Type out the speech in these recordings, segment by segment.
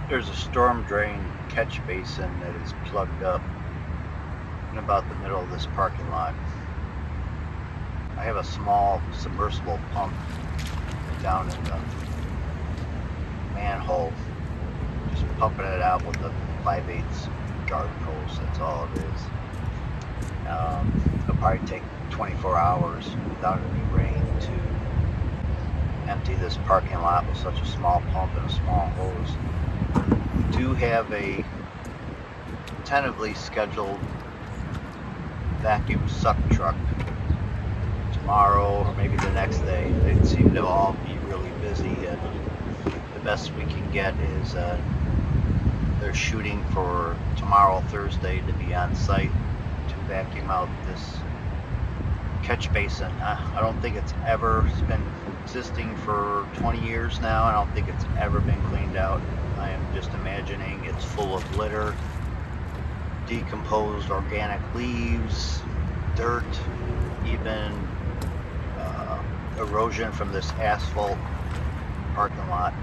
There's a storm drain catch basin that is plugged up in about the middle of this parking lot. I have a small submersible pump down in the manhole, just pumping it out with a 5/8 garden hose. That's all it is. It'll probably take 24 hours without any rain to empty this parking lot with such a small pump and a small hose. We do have a tentatively scheduled vacuum suck truck tomorrow or maybe the next day. They seem to all be really busy, and the best we can get is they're shooting for tomorrow, Thursday, to be on site to vacuum out this catch basin. I don't think it's been existing for 20 years now. I don't think it's ever been cleaned out. I am just imagining it's full of litter, decomposed organic leaves, dirt, even erosion from this asphalt parking lot.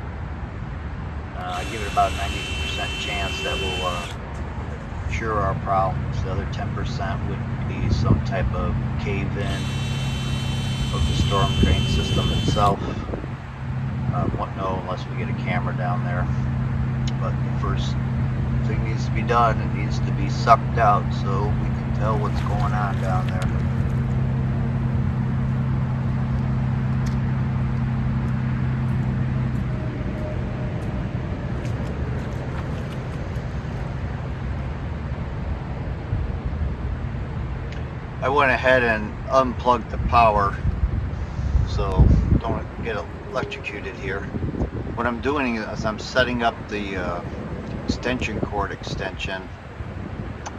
I give it about a 90% chance that will cure our problems. The other 10% would be some type of cave-in of the storm drain system itself. Won't know unless we get a camera down there. But the first thing needs to be done. It needs to be sucked out so we can tell what's going on down there. I went ahead and unplugged the power so don't get electrocuted here. What I'm doing is I'm setting up the extension cord extension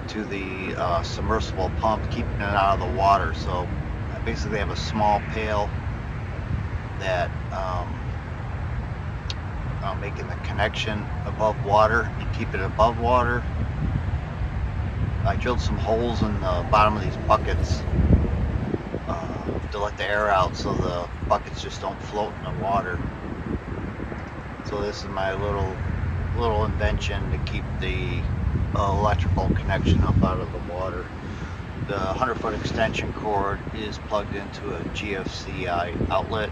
to the submersible pump, keeping it out of the water. So I basically have a small pail that I'm making the connection above water and keep it above water. I drilled some holes in the bottom of these buckets to let the air out so the buckets just don't float in the water. So this is my little invention to keep the electrical connection up out of the water. The 100-foot extension cord is plugged into a GFCI outlet.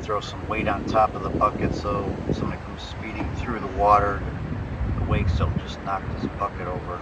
Throw some weight on top of the bucket so if somebody comes speeding through the water, the wakes don't just knock this bucket over.